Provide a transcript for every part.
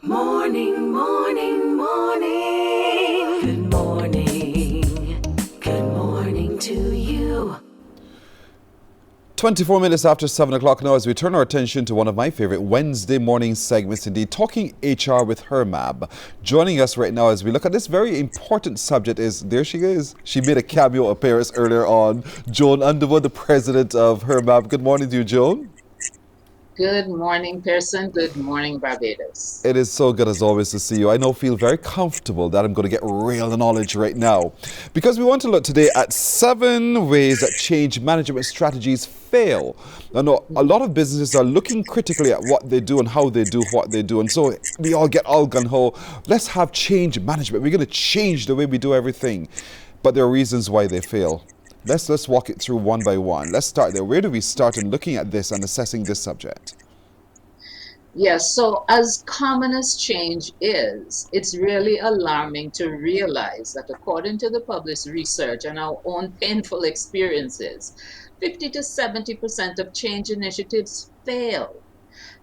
Morning, morning, morning. Good morning. Good morning to you. 24 minutes after 7 o'clock now as we turn our attention to one of my favorite Wednesday morning segments indeed, Talking HR with HRMAB. Joining us right now as we look at this very important subject is, there she is. She made a cameo appearance earlier on. Joan Underwood, the president of HRMAB. Good morning to you, Joan. Good morning, Pearson. Good morning, Barbados. It is so good as always to see you. I feel very comfortable that I'm going to get real knowledge right now. Because we want to look today at 7 ways that change management strategies fail. I know a lot of businesses are looking critically at what they do and how they do what they do. And so we all get all gung-ho. Let's have change management. We're going to change the way we do everything. But there are reasons why they fail. Let's walk it through one by one. Let's start there. Where do we start in looking at this and assessing this subject? Yes, so as common as change is, it's really alarming to realize that according to the published research and our own painful experiences, 50 to 70% of change initiatives fail.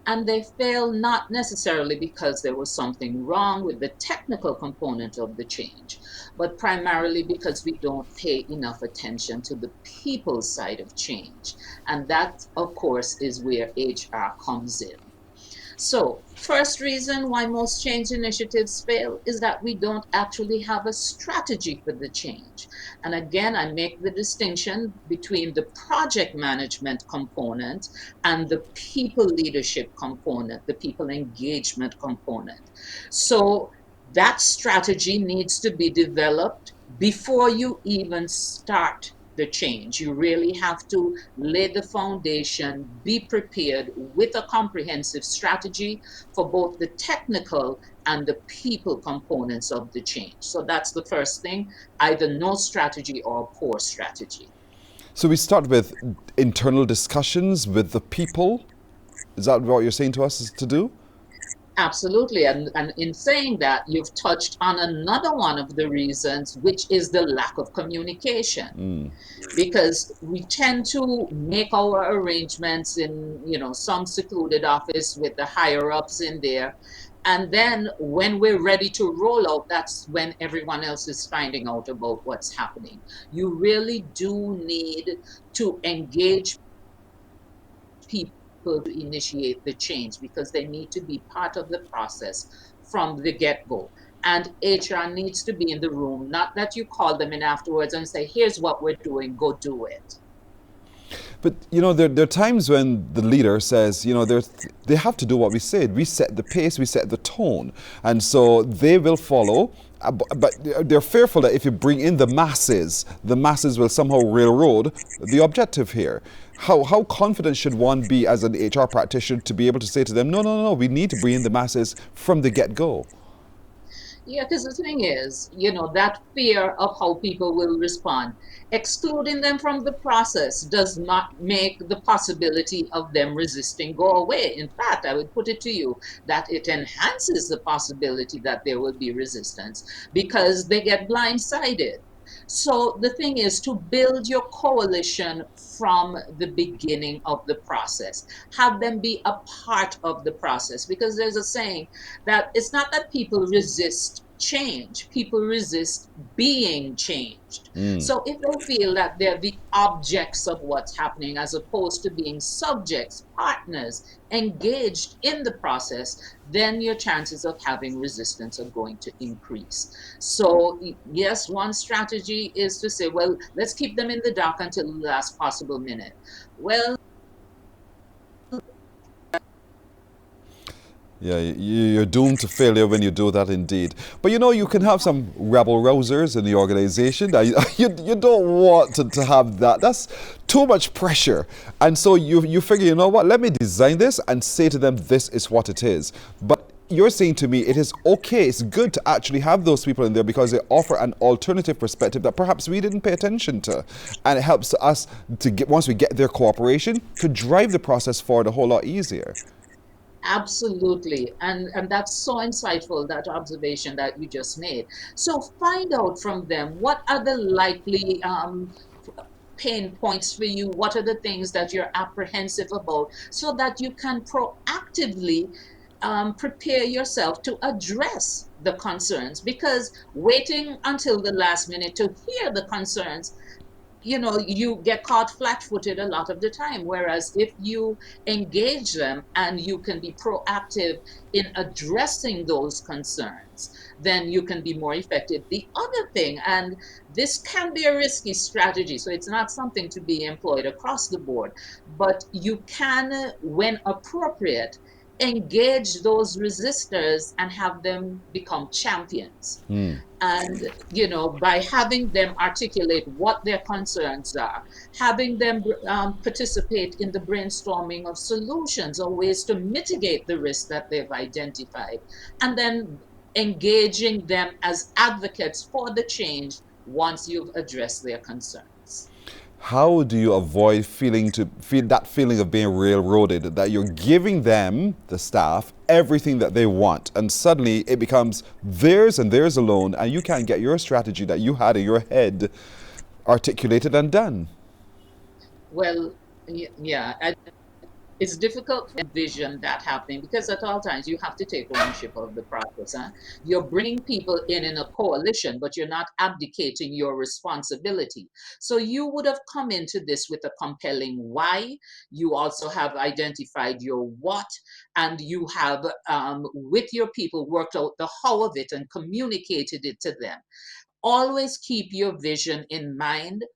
And they fail not necessarily because there was something wrong with the technical component of the change, but primarily because we don't pay enough attention to the people side of change. And that, of course, is where HR comes in. So, first reason why most change initiatives fail is that we don't actually have a strategy for the change. And again, I make the distinction between the project management component and the people leadership component, the people engagement component. So, that strategy needs to be developed before you even start the change. You really have to lay the foundation, be prepared with a comprehensive strategy for both the technical and the people components of the change. So that's the first thing, either no strategy or poor strategy. So we start with internal discussions with the people. Is that what you're saying to us is to do? Absolutely. And in saying that, you've touched on another one of the reasons, which is the lack of communication. Because we tend to make our arrangements in, some secluded office with the higher ups in there. And then when we're ready to roll out, that's when everyone else is finding out about what's happening. You really do need to engage people to initiate the change because they need to be part of the process from the get-go. And HR needs to be in the room, not that you call them in afterwards and say, here's what we're doing, go do it. But, there are times when the leader says, they have to do what we said. We set the pace, we set the tone. And so they will follow. But they're fearful that if you bring in the masses will somehow railroad the objective here. How confident should one be as an HR practitioner to be able to say to them, no, we need to bring in the masses from the get-go? Yeah, because the thing is, that fear of how people will respond, excluding them from the process does not make the possibility of them resisting go away. In fact, I would put it to you that it enhances the possibility that there will be resistance because they get blindsided. So the thing is to build your coalition from the beginning of the process. Have them be a part of the process because there's a saying that it's not that people resist change, people resist being changed. So if they feel that they're the objects of what's happening as opposed to being subjects, partners, engaged in the process, then your chances of having resistance are going to increase. So yes, one strategy is to say, well, let's keep them in the dark until the last possible minute. Well, Yeah, you're doomed to failure when you do that indeed. But you can have some rebel rousers in the organization. You don't want to have that. That's too much pressure. And so you figure, you know what, let me design this and say to them, this is what it is. But you're saying to me, it is okay, it's good to actually have those people in there because they offer an alternative perspective that perhaps we didn't pay attention to. And it helps us to get, once we get their cooperation, to drive the process forward a whole lot easier. absolutely. And that's so insightful, that observation that you just made. So find out from them what are the likely pain points for you, what are the things that you're apprehensive about, so that you can proactively prepare yourself to address the concerns, because waiting until the last minute to hear the concerns, you get caught flat-footed a lot of the time. Whereas if you engage them and you can be proactive in addressing those concerns, then you can be more effective. The other thing, and this can be a risky strategy, so it's not something to be employed across the board, but you can, when appropriate, engage those resistors and have them become champions. And by having them articulate what their concerns are, having them participate in the brainstorming of solutions or ways to mitigate the risks that they've identified, and then engaging them as advocates for the change once you've addressed their concerns. How do you avoid feel that feeling of being railroaded, that you're giving them, the staff, everything that they want, and suddenly it becomes theirs and theirs alone, and you can't get your strategy that you had in your head articulated and done? Well, yeah, it's difficult to envision that happening, because at all times you have to take ownership of the process. Huh? You're bringing people in a coalition, but you're not abdicating your responsibility. So you would have come into this with a compelling why. You also have identified your what, and you have, with your people, worked out the how of it and communicated it to them. Always keep your vision in mind.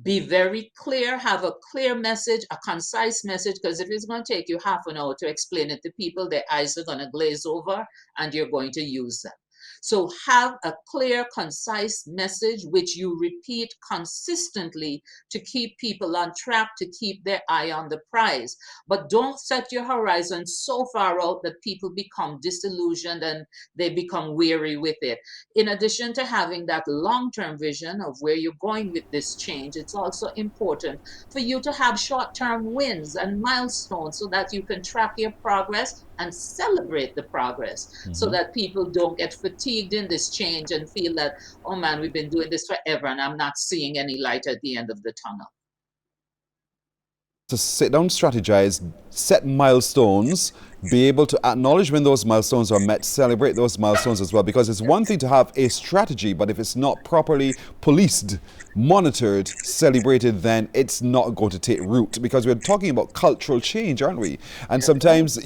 Be very clear, have a clear message, a concise message, because if it's going to take you half an hour to explain it to people, their eyes are going to glaze over and you're going to use them. So have a clear, concise message which you repeat consistently to keep people on track, to keep their eye on the prize. But don't set your horizon so far out that people become disillusioned and they become weary with it. In addition to having that long-term vision of where you're going with this change, it's also important for you to have short-term wins and milestones so that you can track your progress and celebrate the progress, so that people don't get fatigued in this change and feel that, oh man, we've been doing this forever and I'm not seeing any light at the end of the tunnel. To sit down, strategize, set milestones, be able to acknowledge when those milestones are met, celebrate those milestones as well. Because it's one thing to have a strategy, but if it's not properly policed, monitored, celebrated, then it's not going to take root. Because we're talking about cultural change, aren't we? And sometimes,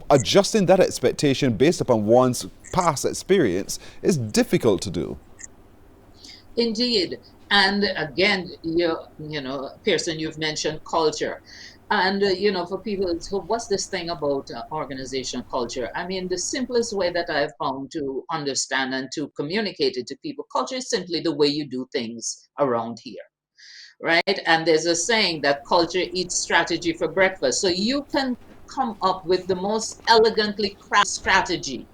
adjusting that expectation based upon one's past experience is difficult to do. Indeed. And again, Pearson, you've mentioned culture. And, for people, so what's this thing about organizational culture? I mean, the simplest way that I've found to understand and to communicate it to people, culture is simply the way you do things around here, right? And there's a saying that culture eats strategy for breakfast. So you can come up with the most elegantly crafted strategy.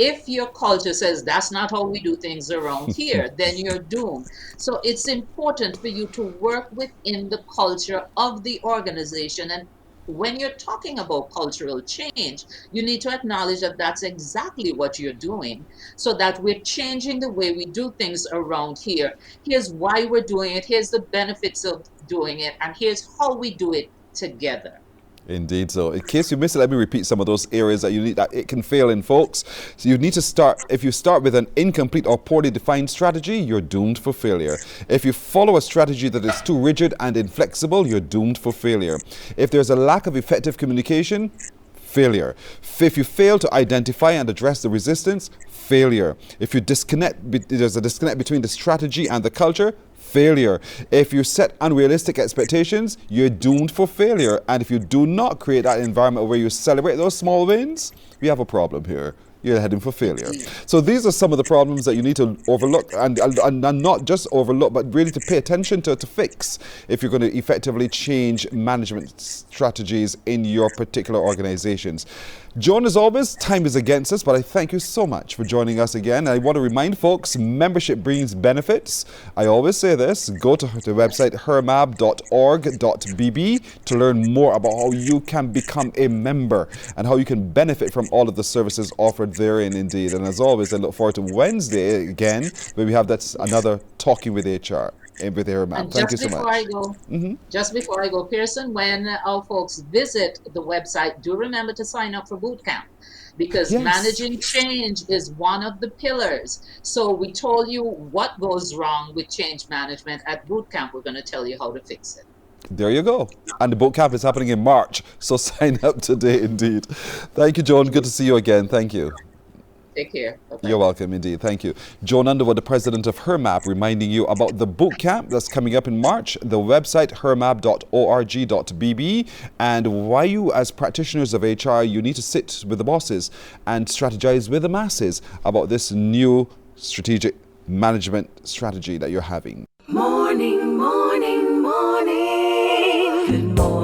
If your culture says that's not how we do things around here, then you're doomed. So it's important for you to work within the culture of the organization. And when you're talking about cultural change, you need to acknowledge that that's exactly what you're doing, so that we're changing the way we do things around here. Here's why we're doing it. Here's the benefits of doing it. And here's how we do it together. Indeed. So in case you missed it, let me repeat some of those areas that it can fail in, folks. So you need to start, if you start with an incomplete or poorly defined strategy, you're doomed for failure. If you follow a strategy that is too rigid and inflexible, you're doomed for failure. If there's a lack of effective communication, failure. If you fail to identify and address the resistance, failure. If you there's a disconnect between the strategy and the culture, failure. If you set unrealistic expectations, you're doomed for failure. And if you do not create that environment where you celebrate those small wins, we have a problem here. You're heading for failure. So these are some of the problems that you need to overlook, and not just overlook, but really to pay attention to fix if you're going to effectively change management strategies in your particular organizations. Joan, as always, time is against us, but I thank you so much for joining us again. I want to remind folks, membership brings benefits. I always say this, go to the website HRMAB.org.bb to learn more about how you can become a member and how you can benefit from all of the services offered therein indeed. And as always, I look forward to Wednesday again, where we have another Talking with HR. With HRMAB. Thank you so much. Just before I go, Pearson, when our folks visit the website, do remember to sign up for bootcamp. because Yes. managing change is one of the pillars. So we told you what goes wrong with change management. At bootcamp, we're going to tell you how to fix it. There you go. And the boot camp is happening in March. So sign up today indeed. Thank you, Joan. Good to see you again. Thank you. Take care. Bye-bye. You're welcome indeed. Thank you. Joan Underwood, the president of HRMAB, reminding you about the boot camp that's coming up in March. The website, hrmab.org.bb. And why you, as practitioners of HR, you need to sit with the bosses and strategize with the masses about this new strategic management strategy that you're having. Morning, morning, morning. Good morning.